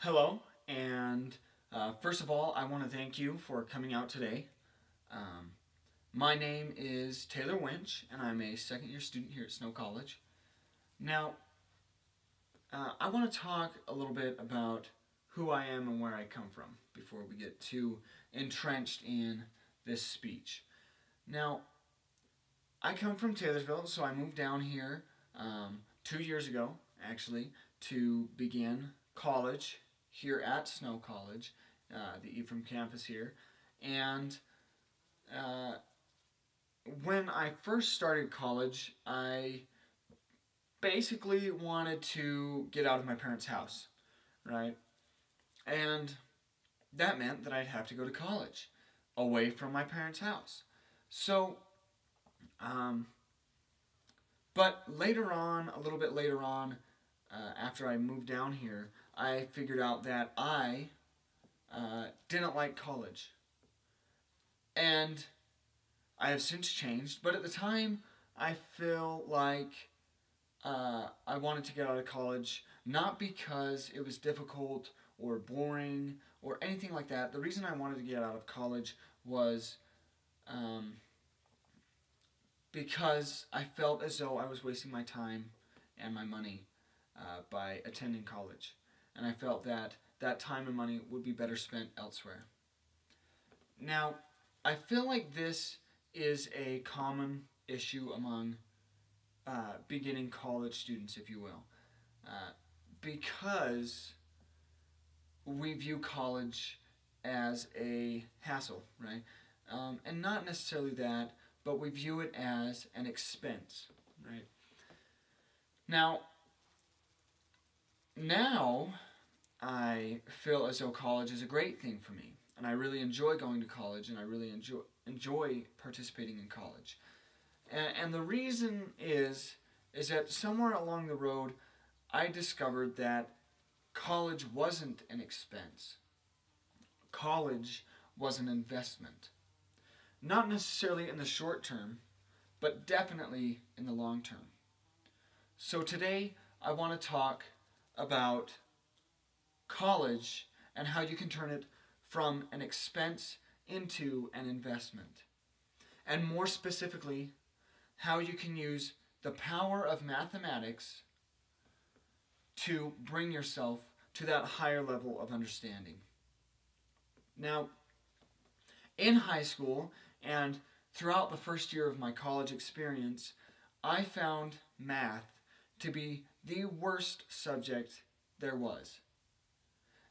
Hello, and first of all, I want to thank you for coming out today. Um, my name is Taylor Winch, and I'm a second year student here at Snow College. Now, I want to talk a little bit about who I am and where I come from before we get too entrenched in this speech. Now, I come from Taylorsville, so I moved down here 2 years ago, actually, to begin college here at Snow College, the Ephraim campus here. And uh, when I first started college, I basically wanted to get out of my parents' house, right? And that meant that I'd have to go to college away from my parents' house. So, um, but later on, a little bit later on, after I moved down here, I figured out that I didn't like college. And I have since changed, but at the time, I feel like I wanted to get out of college not because it was difficult or boring or anything like that. The reason I wanted to get out of college was um, because I felt as though I was wasting my time and my money by attending college. And I felt that that time and money would be better spent elsewhere. Now, I feel like this is a common issue among beginning college students, if you will, uh, because we view college as a hassle, right? And not necessarily that, but we view it as an expense, right? Now, now I feel as though college is a great thing for me, and I really enjoy going to college, and I really enjoy participating in college. And the reason is that somewhere along the road, I discovered that college wasn't an expense. College was an investment. Not necessarily in the short term, but definitely in the long term. So today, I want to talk about college and how you can turn it from an expense into an investment. And more specifically, how you can use the power of mathematics to bring yourself to that higher level of understanding. Now, in high school and throughout the first year of my college experience, I found math to be the worst subject there was.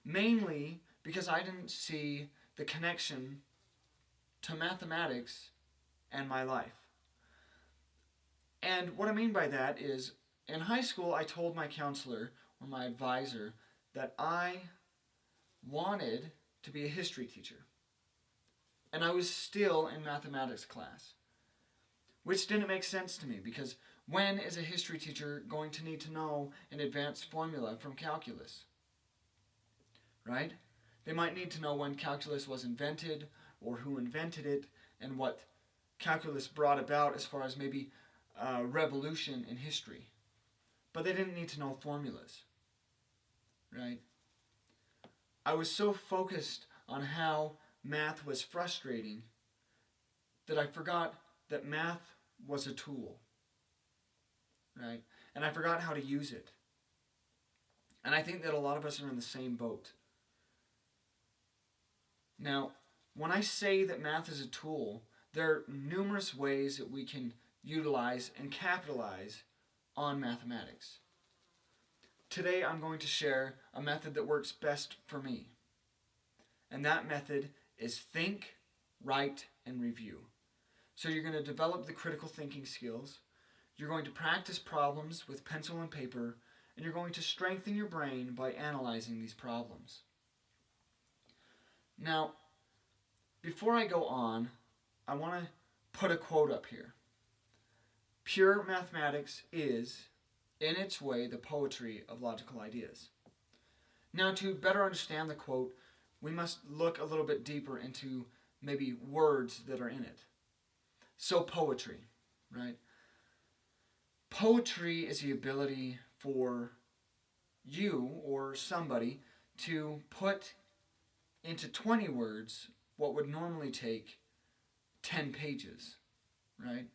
Mainly because I didn't see the connection to mathematics and my life. And what I mean by that is, in high school, I told my counselor or my advisor that I wanted to be a history teacher. And I was still in mathematics class, which didn't make sense to me because when is a history teacher going to need to know an advanced formula from calculus? Right? They might need to know when calculus was invented or who invented it and what calculus brought about as far as maybe revolution in history. But they didn't need to know formulas, right? I was so focused on how math was frustrating that I forgot that math was a tool, right? And I forgot how to use it. And I think that a lot of us are in the same boat. Now, when I say that math is a tool, there are numerous ways that we can utilize and capitalize on mathematics. Today I'm going to share a method that works best for me. And that method is think, write, and review. So you're going to develop the critical thinking skills, you're going to practice problems with pencil and paper, and you're going to strengthen your brain by analyzing these problems. Now, before I go on, I want to put a quote up here. Pure mathematics is, in its way, the poetry of logical ideas. Now, to better understand the quote, we must look a little bit deeper into maybe words that are in it. So, poetry, right? Poetry is the ability for you or somebody to put into 20 words what would normally take 10 pages, right?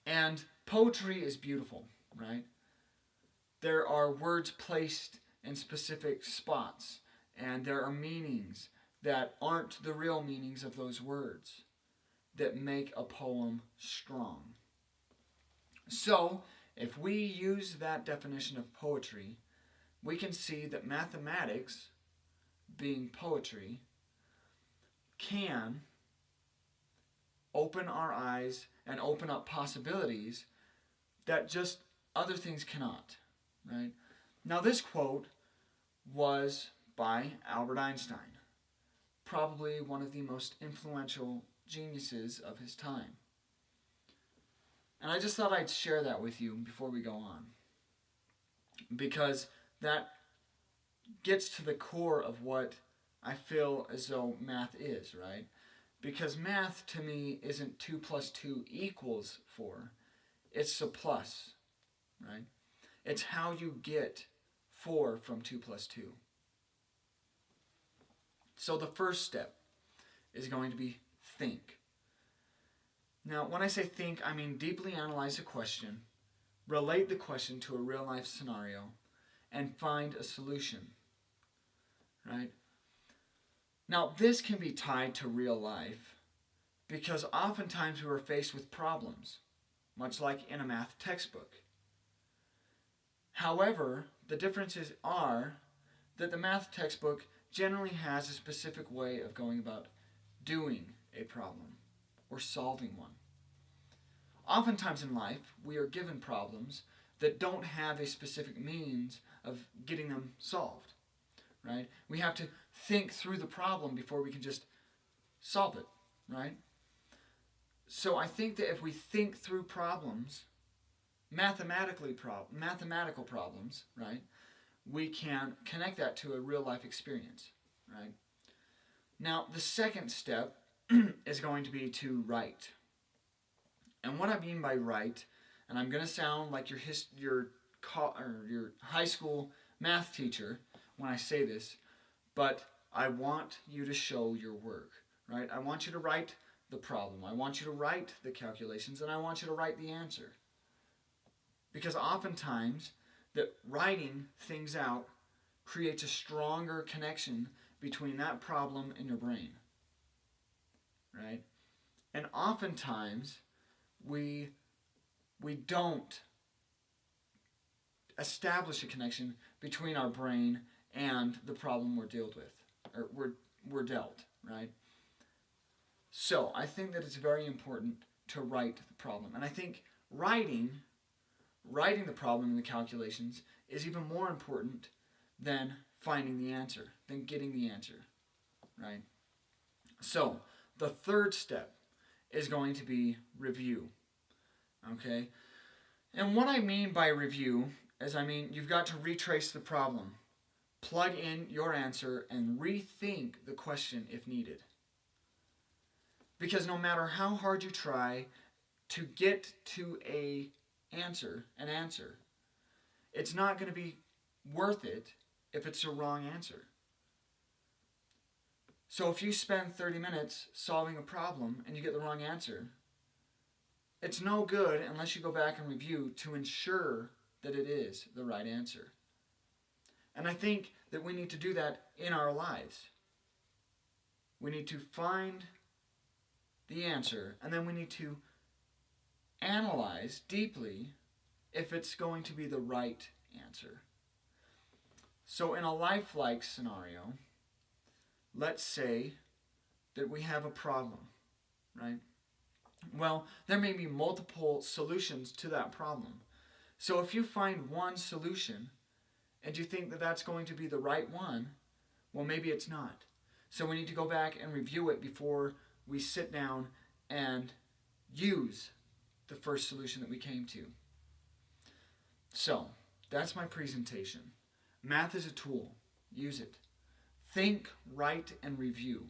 And poetry is beautiful, right? There are words placed in specific spots, and there are meanings that aren't the real meanings of those words that make a poem strong. So, if we use that definition of poetry, we can see that mathematics, being poetry, can open our eyes and open up possibilities that just other things cannot, right? Now, this quote was by Albert Einstein, probably one of the most influential geniuses of his time. And I just thought I'd share that with you before we go on, because that gets to the core of what I feel as though math is, right? Because math to me isn't 2 plus 2 equals 4. It's a plus, right? It's how you get 4 from 2 plus 2. So the first step is going to be think. Now, when I say think, I mean deeply analyze a question, relate the question to a real life scenario, and find a solution, right? Now, this can be tied to real life because oftentimes we are faced with problems, much like in a math textbook. However, the differences are that the math textbook generally has a specific way of going about doing a problem or solving one. Oftentimes in life, we are given problems that don't have a specific means of getting them solved, right? We have to think through the problem before we can just solve it, right? So I think that if we think through problems, mathematical problems, right, we can connect that to a real life experience, right? Now, the second step is going to be to write. And what I mean by write, and I'm going to sound like your high school math teacher when I say this, but I want you to show your work, right? I want you to write the problem. I want you to write the calculations, and I want you to write the answer. Because oftentimes, that writing things out creates a stronger connection between that problem and your brain, right? And oftentimes, we don't establish a connection between our brain and the problem we're dealt with, or we're dealt, right? So I think that it's very important to write the problem. And I think writing the problem and the calculations is even more important than finding the answer, than getting the answer, right? So the third step is going to be review, okay? And what I mean by review is you've got to retrace the problem, plug in your answer, and rethink the question if needed. Because no matter how hard you try to get to an answer, it's not going to be worth it if it's the wrong answer. So if you spend 30 minutes solving a problem and you get the wrong answer, it's no good unless you go back and review to ensure that it is the right answer. And I think that we need to do that in our lives. We need to find the answer, and then we need to analyze deeply if it's going to be the right answer. So in a lifelike scenario, let's say that we have a problem, right? Well, there may be multiple solutions to that problem. So if you find one solution and you think that that's going to be the right one, well, maybe it's not. So we need to go back and review it before we sit down and use the first solution that we came to. So, that's my presentation. Math is a tool. Use it. Think, write, and review.